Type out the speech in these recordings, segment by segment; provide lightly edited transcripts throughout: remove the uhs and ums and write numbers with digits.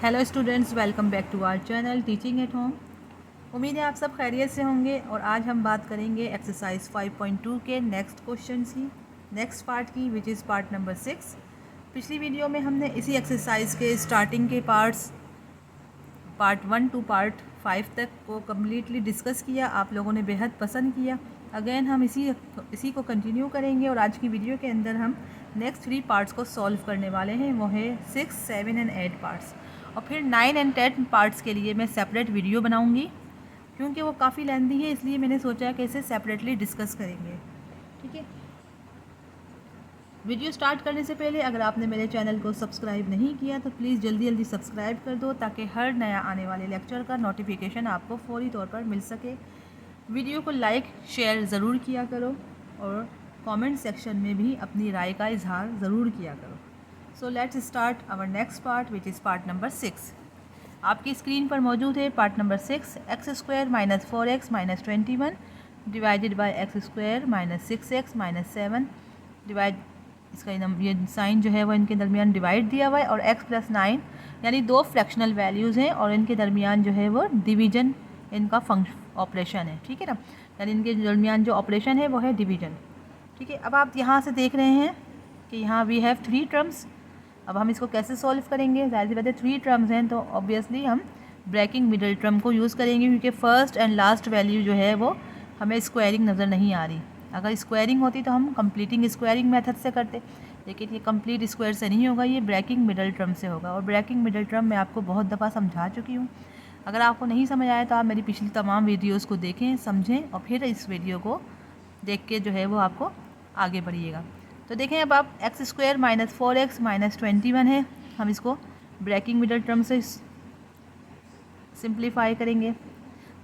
Hello students, welcome back to our channel teaching at home. उम्मीद है आप सब खैरियत से होंगे और आज हम बात करेंगे एक्सरसाइज 5.2 के नेक्स्ट क्वेश्चन की, नेक्स्ट पार्ट की, विच इज़ पार्ट नंबर 6। पिछली वीडियो में हमने इसी एक्सरसाइज के स्टार्टिंग के पार्ट्स पार्ट 1 टू पार्ट 5 तक को कम्प्लीटली डिस्कस किया। आप लोगों ने बेहद पसंद किया। अगेन हम इसी को कंटिन्यू करेंगे और आज की वीडियो के अंदर हम नेक्स्ट 3 पार्ट्स को सॉल्व करने वाले हैं। वो है 6, 7 एंड 8 पार्ट्स। और फिर 9 एंड 10 पार्ट्स के लिए मैं सेपरेट वीडियो बनाऊंगी, क्योंकि वो काफ़ी लेंथी है, इसलिए मैंने सोचा कि इसे सेपरेटली डिस्कस करेंगे। ठीक है। वीडियो स्टार्ट करने से पहले अगर आपने मेरे चैनल को सब्सक्राइब नहीं किया तो प्लीज़ जल्दी जल्दी सब्सक्राइब कर दो, ताकि हर नया आने वाले लेक्चर का नोटिफिकेशन आपको फौरी तौर पर मिल सके। वीडियो को लाइक शेयर ज़रूर किया करो और कमेंट सेक्शन में भी अपनी राय का इजहार ज़रूर किया करो। So let's start our next part, which is part number 6। आपकी स्क्रीन पर मौजूद है part number 6। X square minus 4x minus 21 divided by X square minus 6x minus 7 divide, इसका ये साइन जो है वो इनके दरमियान डिवाइड दिया हुआ है, और x प्लस 9 यानी दो फ्रैक्शनल वैल्यूज़ हैं और इनके दरमियान जो है वो डिवीजन इनका फंक्शन ऑपरेशन है। ठीक है ना, यानी इनके दरमियान जो ऑपरेशन है वो है डिवीजन। ठीक है। अब आप यहाँ से देख रहे हैं कि यहाँ वी हैव 3 टर्म्स। अब हम इसको कैसे सॉल्व करेंगे? ज़ाहिर सी बात है 3 टर्म्स हैं तो ऑब्वियसली हम ब्रेकिंग मिडल टर्म को यूज़ करेंगे, क्योंकि फर्स्ट एंड लास्ट वैल्यू जो है वो हमें स्क्वायरिंग नज़र नहीं आ रही। अगर स्क्वायरिंग होती तो हम कंप्लीटिंग स्क्वायरिंग मेथड से करते, लेकिन ये कंप्लीट स्क्वायर से नहीं होगा, ये ब्रेकिंग मिडल टर्म से होगा। और ब्रेकिंग मिडल टर्म मैं आपको बहुत दफ़ा समझा चुकी हूँ। अगर आपको नहीं समझ आया तो आप मेरी पिछली तमाम वीडियोज़ को देखें, समझें और फिर इस वीडियो को देख के जो है वो आपको आगे बढ़िएगा। तो देखें, अब आप x square minus 4x minus 21 है, हम इसको ब्रेकिंग मिडल टर्म से सिंप्लीफाई करेंगे।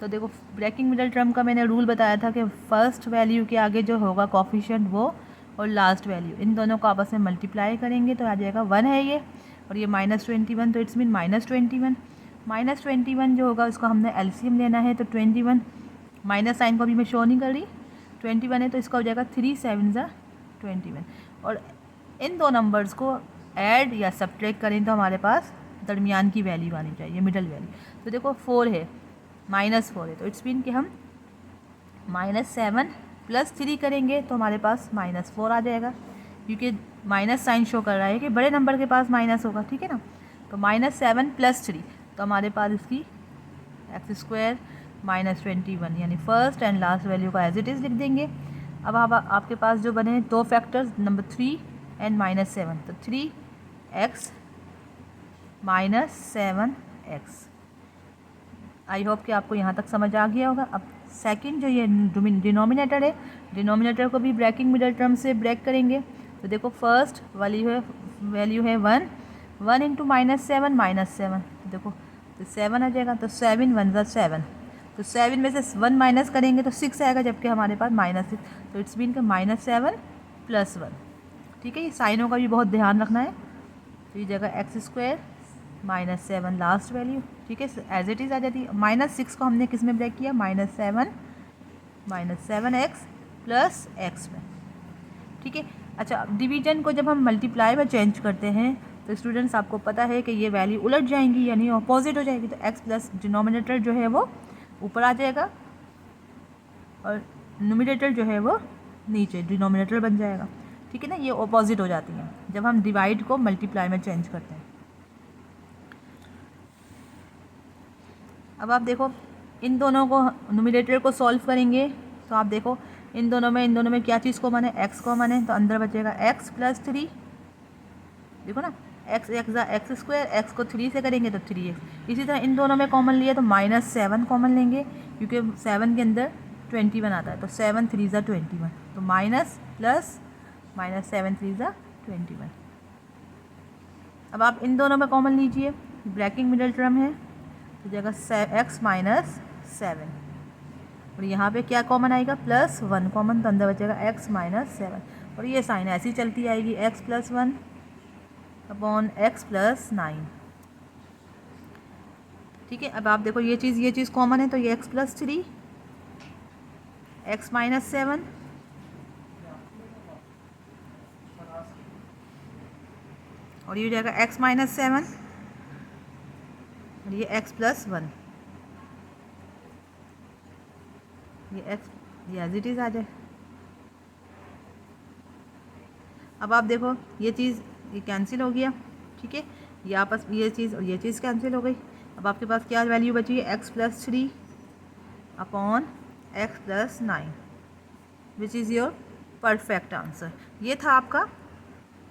तो देखो, ब्रेकिंग मिडल टर्म का मैंने रूल बताया था कि फर्स्ट वैल्यू के आगे जो होगा कोफिशिएंट वो, और लास्ट वैल्यू, इन दोनों को आपस में मल्टीप्लाई करेंगे तो आ जाएगा 1 है ये, और ये माइनस 21, तो इट्स मीन माइनस 21। माइनस 21 जो होगा उसका हमने एलसीएम लेना है, तो 21 माइनस साइन को भी मैं शो नहीं कर रही, 21 है तो इसका हो जाएगा 3 7 ज़ा 21। और इन दो नंबर्स को ऐड या सब्ट्रैक्ट करें तो हमारे पास दरमियान की वैल्यू आनी चाहिए, मिडल वैल्यू। तो देखो 4 है, माइनस 4 है, तो इट्स मीन कि हम माइनस 7 प्लस 3 करेंगे तो हमारे पास माइनस 4 आ जाएगा, क्योंकि माइनस साइन शो कर रहा है कि बड़े नंबर के पास माइनस होगा। ठीक है ना, तो माइनस 7 प्लस 3, तो हमारे पास इसकी एक्स स्क्वायर माइनस 21 यानी फर्स्ट एंड लास्ट वैल्यू का एज इट इज़ लिख देंगे। अब आपके पास जो बने दो फैक्टर्स, नंबर 3 एंड माइनस 7, तो 3x minus 7x। I hope कि आपको यहाँ तक समझ आ गया होगा। अब सेकंड जो ये डिनोमिनेटर है, डिनोमिनेटर को भी ब्रेकिंग मिडल टर्म से ब्रेक करेंगे। तो देखो, फर्स्ट वैल्यू है 1, 1 इंटू माइनस 7 माइनस 7, देखो तो 7 आ जाएगा, तो 7 1 ज़ा 7, तो 7 में से 1 माइनस करेंगे तो 6 आएगा, जबकि हमारे पास -6, तो इट्स मीन का माइनस 7 प्लस 1। ठीक है, ये साइनों का भी बहुत ध्यान रखना है। तो ये जगह x square minus 7 last value, ठीक है, एज इट इज़ आ जाती है। -6 को हमने किस में ब्रेक किया? -7x प्लस x में। ठीक है। अच्छा, डिवीजन को जब हम मल्टीप्लाई में चेंज करते हैं तो स्टूडेंट्स आपको पता है कि ये वैल्यू उलट जाएंगी, यानी अपोजिट हो जाएगी। तो x प्लस डिनोमिनेटर जो है वो ऊपर आ जाएगा और न्यूमरेटर जो है वो नीचे डिनोमिनेटर बन जाएगा। ठीक है ना, ये अपोजिट हो जाती हैं जब हम डिवाइड को मल्टीप्लाई में चेंज करते हैं। अब आप देखो, इन दोनों को न्यूमरेटर को सॉल्व करेंगे तो आप देखो इन दोनों में क्या चीज़ कॉमन है? x कॉमन है, तो अंदर बचेगा x प्लस 3। देखो ना, x एक्स स्क्वायर, x को 3 से करेंगे तो 3x। इसी तरह इन दोनों में कॉमन लिया तो -7 कॉमन लेंगे, क्योंकि 7 के अंदर 21 आता है, तो 7 3 ज़ा 21, तो माइनस प्लस -7 3 ज़ा 21। अब आप इन दोनों में कॉमन लीजिए, ब्रेकिंग मिडल टर्म है, तो जगह x माइनस 7, और यहाँ पे क्या कॉमन आएगा? +1 कॉमन, तो अंदर बचेगा x माइनस 7, और ये साइन ऐसी चलती आएगी, x plus 1 upon x plus 9। ठीक है। अब आप देखो, ये चीज़ कॉमन है, तो ये x प्लस 3, x माइनस 7, और ये हो जाएगा x माइनस 7 और ये x प्लस 1, ये x ये एज इट इज़ आ जाए। अब आप देखो ये चीज़ ये कैंसिल हो गया, ठीक है, ये आपस ये चीज़ और ये चीज़ कैंसिल हो गई। अब आपके पास क्या वैल्यू बची है, x plus 3 upon x plus 9 which is your perfect answer. ये था आपका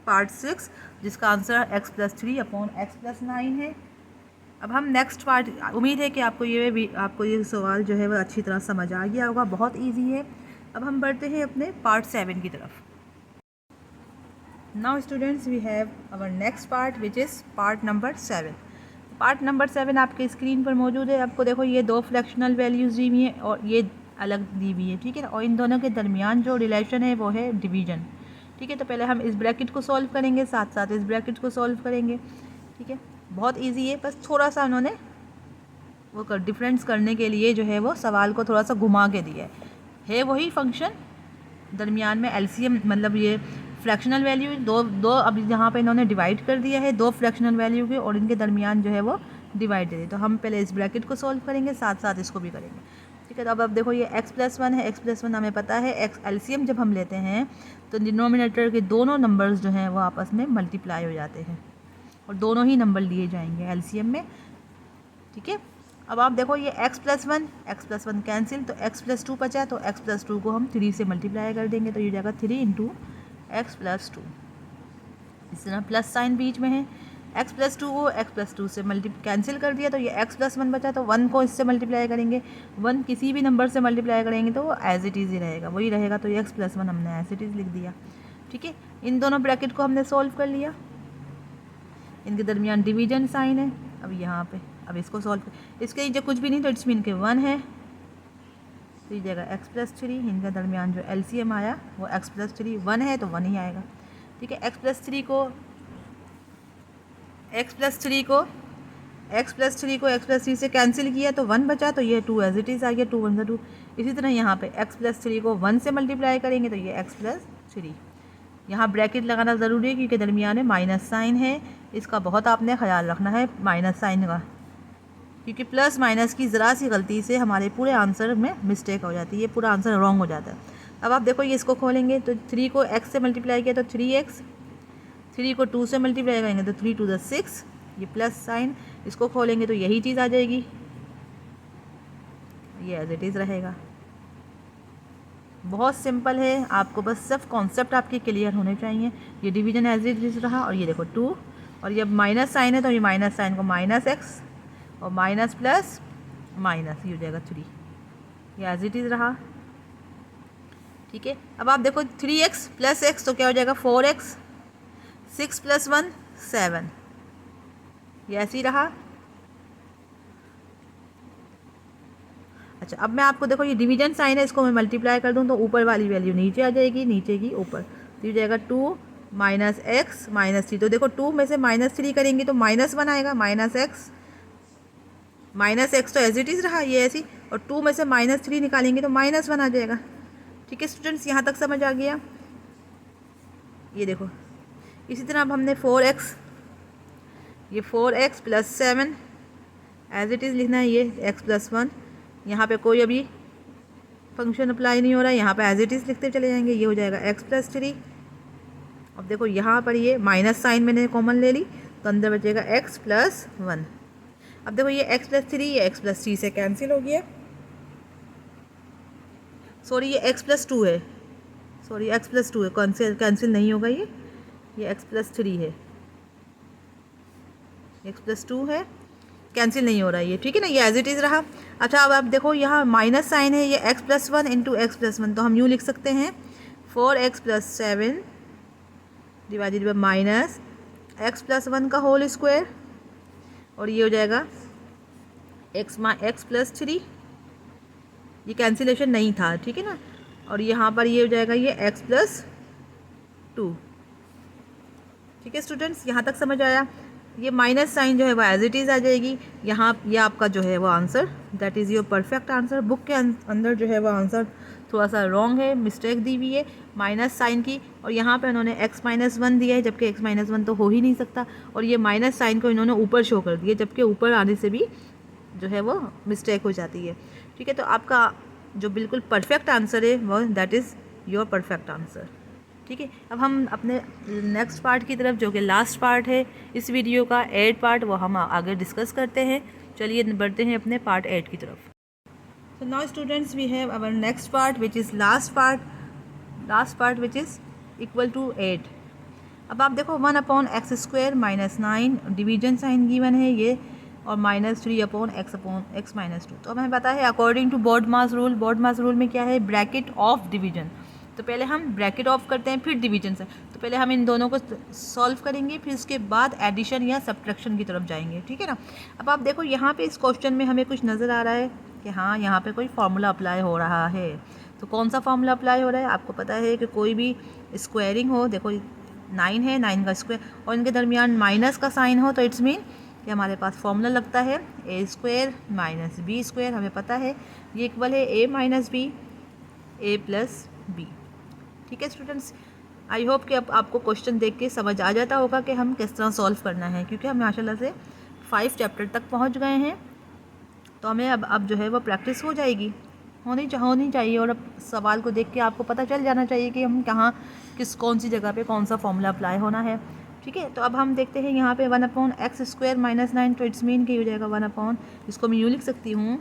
पार्ट 6 जिसका answer x plus 3 upon x plus 9 है। अब हम नेक्स्ट पार्ट, उम्मीद है कि आपको ये सवाल जो है वह अच्छी तरह समझ आ गया होगा, बहुत इजी है। अब हम बढ़ते हैं अपने पार्ट 7 की तरफ। Now students we have our next part which is part number 7। Part number 7 आपके स्क्रीन पर मौजूद है। आपको देखो ये दो फ्रैक्शनल वैल्यूज़ दी हुई हैं और ये अलग दी हुई है, ठीक है, और इन दोनों के दरमियान जो रिलेशन है वो है डिवीजन, ठीक है। तो पहले हम इस ब्रैकेट को सॉल्व करेंगे, साथ साथ इस ब्रैकेट को सॉल्व करेंगे, ठीक है। बहुत इजी है, बस थोड़ा सा उन्होंने वो डिफरेंस करने के लिए जो है वो सवाल को थोड़ा सा घुमा के दिया है वही फंक्शन, दरमियान में एलसीएम मतलब ये फ्रैक्शनल वैल्यू दो अब यहाँ पे इन्होंने डिवाइड कर दिया है दो फ्रैक्शनल वैल्यू के और इनके दरमियान जो है वो डिवाइड दे दिए। तो हम पहले इस ब्रैकेट को सॉल्व करेंगे, साथ साथ इसको भी करेंगे, ठीक है। तो अब देखो ये x प्लस 1 है, x प्लस 1 हमें पता है x एलसीएम जब हम लेते हैं तो डिनोमिनेटर के दोनों नंबर्स जो हैं वो आपस में मल्टीप्लाई हो जाते हैं और दोनों ही नंबर लिए जाएंगे एलसीएम में, ठीक है। अब आप देखो ये x प्लस 1 कैंसिल, तो x प्लस 2 बचा, तो x प्लस 2 को हम 3 से मल्टीप्लाई कर देंगे, तो ये जाएगा 3 इंटू x प्लस 2। इस तरह प्लस साइन बीच में है, x प्लस 2 को x प्लस 2 से कैंसिल कर दिया, तो ये x प्लस 1 बचा, तो 1 को इससे मल्टीप्लाई करेंगे, 1 किसी भी नंबर से मल्टीप्लाई करेंगे तो वो एज इट इज़ ही रहेगा, वही रहेगा। तो ये x प्लस 1 हमने एज इट इज़ लिख दिया, ठीक है। इन दोनों ब्रैकेट को हमने सोल्व कर लिया, इनके दरमियान डिवीजन साइन है। अब यहाँ पे अब इसको सॉल्व कर, इसके नीचे कुछ भी नहीं तो इट्स मीन के 1 है, तो ये जाएगा x प्लस 3, इनके दरमियान जो एलसीएम आया वो x प्लस 3, 1 है तो 1 ही आएगा, ठीक है। x प्लस 3 को x प्लस 3 से कैंसिल किया तो 1 बचा, तो ये 2 एज इट इज़ आ गया, 2 1 2। इसी तरह यहाँ पे x प्लस 3 को 1 से मल्टीप्लाई करेंगे तो ये x प्लस 3। यहाँ ब्रैकेट लगाना ज़रूरी है क्योंकि दरमियान में माइनस साइन है, इसका बहुत आपने ख्याल रखना है माइनस साइन का, क्योंकि प्लस माइनस की ज़रा सी गलती से हमारे पूरे आंसर में मिस्टेक हो जाती है, ये पूरा आंसर रॉन्ग हो जाता है। अब आप देखो ये इसको खोलेंगे तो 3 को x से मल्टीप्लाई किया तो 3x, 3 को 2 से मल्टीप्लाई करेंगे तो 3 to the 6, ये प्लस साइन, इसको खोलेंगे तो यही चीज़ आ जाएगी, ये एज इट इज़ रहेगा। बहुत सिंपल है, आपको बस सिर्फ कॉन्सेप्ट आपके क्लियर होने चाहिए। ये डिवीजन एज इट इज़ रहा और ये देखो 2, और ये माइनस साइन है तो ये माइनस साइन को माइनस x और माइनस प्लस माइनस, ये हो जाएगा 3, ये एज इट इज़ रहा, ठीक है। अब आप देखो 3x प्लस x तो क्या हो जाएगा 4x, 6 प्लस 1 7, ये ऐसे ही रहा। अच्छा अब मैं आपको देखो ये डिवीजन साइन है, इसको मैं मल्टीप्लाई कर दूं तो ऊपर वाली वैल्यू नीचे आ जाएगी, नीचे की ऊपर, तो ये जाएगा 2 माइनस एक्स माइनस 3। तो देखो 2 में से -3 करेंगे तो -1 आएगा, माइनस एक्स तो एज इट इज़ रहा ये ऐसी, और 2 में से -3 निकालेंगे तो -1 आ जाएगा, ठीक है स्टूडेंट्स, यहाँ तक समझ आ गया। ये देखो इसी तरह अब हमने 4x, ये 4x plus 7 as it is लिखना है, ये x प्लस 1, यहाँ पे कोई अभी फंक्शन अप्लाई नहीं हो रहा है, यहाँ पे एज इट इज़ लिखते चले जाएंगे, ये हो जाएगा x प्लस 3। अब देखो यहाँ पर ये माइनस साइन मैंने कॉमन ले ली तो अंदर बचेगा x प्लस 1। अब देखो ये x प्लस 3 ये x प्लस 3 से कैंसिल हो गया, सॉरी ये x प्लस 2 है, सॉरी x प्लस 2 है, कैंसिल नहीं होगा, ये x प्लस 3 है, x प्लस 2 है, कैंसिल नहीं हो रहा है ये, ठीक है ना, ये एज इट इज़ रहा। अच्छा अब आप देखो यहाँ माइनस साइन है, ये x plus 1 into x plus 1, तो हम यूँ लिख सकते हैं 4x plus 7 divided by minus x plus 1 का होल स्क्वायर, और ये हो जाएगा x प्लस 3, ये कैंसिलेशन नहीं था, ठीक है ना, और यहाँ पर ये हो जाएगा ये x प्लस 2, ठीक है स्टूडेंट्स, यहाँ तक समझ आया। ये माइनस साइन जो है वो एज इट इज़ आ जाएगी यहाँ, ये आपका जो है वो answer, that is your perfect answer. Book के अंदर जो है वो आंसर थोड़ा सा रॉन्ग है, मिस्टेक दी हुई है माइनस साइन की, और यहाँ पे उन्होंने x-1 दिया है, जबकि x-1 तो हो ही नहीं सकता, और ये माइनस साइन को इन्होंने ऊपर शो कर दिया, जबकि ऊपर आने से भी जो है वो मिस्टेक हो जाती है। ठीक है, तो आपका जो बिल्कुल परफेक्ट आंसर है वो that is your perfect answer. ठीक है, अब हम अपने नेक्स्ट पार्ट की तरफ, जो कि लास्ट पार्ट है इस वीडियो का, 8 पार्ट, वो हम आगे डिस्कस करते हैं। चलिए बढ़ते हैं अपने पार्ट 8 की तरफ। So now students we have our next part which is last part which is equal to 8। अब आप देखो 1/x² -9 डिवीजन साइन गिवन है ये, और -3/x/(x-2)। तो हमें पता है अकॉर्डिंग टू बॉडमास रूल में क्या है, ब्रैकेट ऑफ डिवीजन। तो पहले हम ब्रैकेट ऑफ करते हैं, फिर डिवीजन से। तो पहले हम इन दोनों को सॉल्व करेंगे, फिर उसके बाद एडिशन या सब्ट्रैक्शन की तरफ जाएंगे। ठीक है ना। अब आप देखो यहाँ पे इस क्वेश्चन में हमें कुछ नज़र आ रहा है कि हाँ यहाँ पे कोई फार्मूला अप्लाई हो रहा है। तो कौन सा फार्मूला अप्लाई हो रहा है, आपको पता है कि कोई भी स्क्वायरिंग हो, देखो 9 है, 9 का स्क्वायर, और इनके दरमियान माइनस का साइन हो, तो इट्स मीन कि हमारे पास फार्मूला लगता है a² - b²। हमें पता है ये इक्वल है a - b a + b। ठीक है स्टूडेंट्स, आई होप कि अब आपको क्वेश्चन देख के समझ आ जाता होगा कि हम किस तरह सॉल्व करना है, क्योंकि हम माशाल्लाह से 5 चैप्टर तक पहुंच गए हैं। तो हमें अब जो है वो प्रैक्टिस हो जाएगी, होनी चाहिए, और अब सवाल को देख के आपको पता चल जाना चाहिए कि हम कौन सी जगह पे कौन सा फॉर्मूला अप्लाई होना है। ठीक है, तो अब हम देखते हैं यहाँ पे 1/x² -9, तो इट्स मीन कि हो जाएगा 1/, इसको मैं यूँ लिख सकती हूँ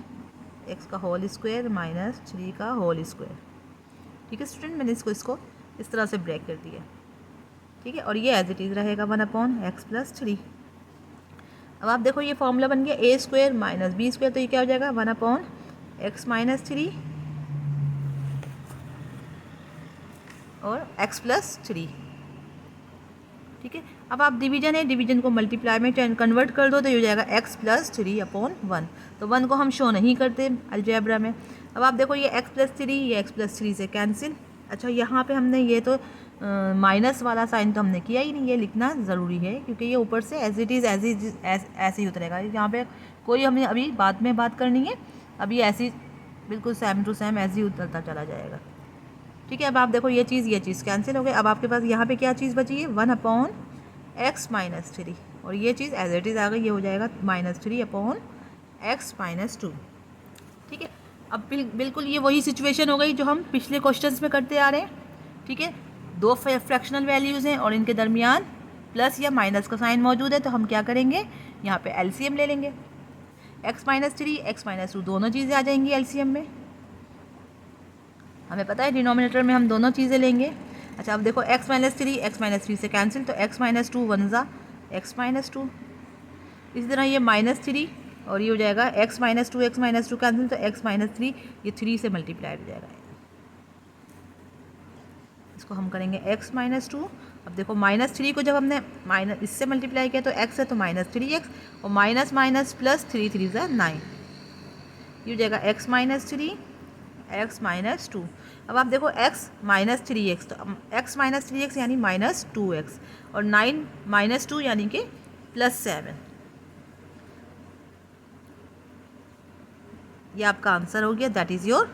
x का होल स्क्वायर -3 का होल स्क्वायर। ठीक है स्टूडेंट, मैंने इसको इस तरह से ब्रेक कर दिया। ठीक है, और ये एज इट इज़ रहेगा 1/x+3। अब आप देखो ये फॉर्मूला बन गया a² - b², तो ये क्या हो जाएगा 1/x-3 और x+3। ठीक है, अब आप डिवीजन है, डिवीजन को मल्टीप्लाई में कन्वर्ट कर दो, तो ये हो जाएगा x+3/1। तो 1 को हम शो नहीं करते अलजेब्रा में। अब आप देखो ये x+3, ये x+3 से कैंसिल। अच्छा, यहाँ पे हमने ये तो माइनस वाला साइन तो हमने किया ही नहीं, ये लिखना ज़रूरी है, क्योंकि ये ऊपर से एज इट इज़ ऐसे ही उतरेगा। यहाँ पे कोई हमें अभी बाद में बात करनी है, अभी ऐसी बिल्कुल सेम टू सेम ऐसे ही उतरता चला जाएगा। ठीक है, अब आप देखो ये चीज़ कैंसिल हो गई। अब आपके पास यहाँ पे क्या चीज़ बची है 1/x-3, और ये चीज़ एज इट इज़ आ गई, ये हो जाएगा -3/x-2। ठीक है, अब बिल्कुल ये वही सिचुएशन हो गई जो हम पिछले क्वेश्चंस में करते आ रहे हैं। ठीक है, दो फ्रैक्शनल वैल्यूज़ हैं और इनके दरमियान प्लस या माइनस का साइन मौजूद है, तो हम क्या करेंगे, यहाँ पे एलसीएम ले लेंगे। x-3 x-2 दोनों चीज़ें आ जाएंगी एलसीएम में। हमें पता है डिनोमिनेटर में हम दोनों चीज़ें लेंगे। अच्छा, अब देखो x-3 x-3 से कैंसिल, तो x-2 1 ज़ा x-2। इसी तरह ये -3 और ये हो जाएगा x-2 x-2 कैंसिल, तो x-3 ये 3 से मल्टीप्लाई हो जाएगा। इसको हम करेंगे x-2। अब देखो -3 को जब हमने इससे मल्टीप्लाई किया तो x है, तो -3x, और माइनस माइनस प्लस 3 3 ज़ा 9, ये हो जाएगा x-3 x-2। अब आप देखो x-3x, तो x-3x यानी -2x, और 9 -2 यानी कि +7। ये आपका आंसर हो गया, that is your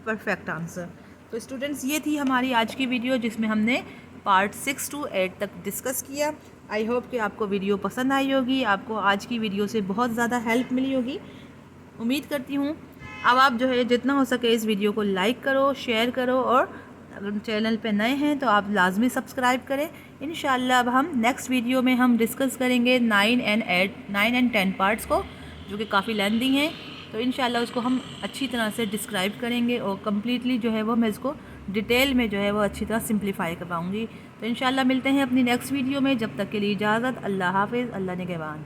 perfect answer. तो स्टूडेंट्स, ये थी हमारी आज की वीडियो, जिसमें हमने पार्ट 6 to 8 तक डिस्कस किया। आई होप कि आपको वीडियो पसंद आई होगी, आपको आज की वीडियो से बहुत ज़्यादा हेल्प मिली होगी, उम्मीद करती हूँ। अब आप जो है जितना हो सके इस वीडियो को लाइक करो, शेयर करो, और अगर चैनल पे नए हैं तो आप लाजमी सब्सक्राइब करें। इंशाल्लाह अब हम नेक्स्ट वीडियो में हम डिस्कस करेंगे 9 and 10 पार्ट्स को, जो कि काफ़ी लेंथी हैं। तो इंशाल्लाह उसको हम अच्छी तरह से डिस्क्राइब करेंगे, और कम्प्लीटली जो है वो मैं इसको डिटेल में जो है वो अच्छी तरह सिंप्लीफाई करवाऊँगी। तो इंशाल्लाह मिलते हैं अपनी नेक्स्ट वीडियो में, जब तक के लिए इजाज़त, अल्लाह हाफ़िज़, अल्लाह निगहबान।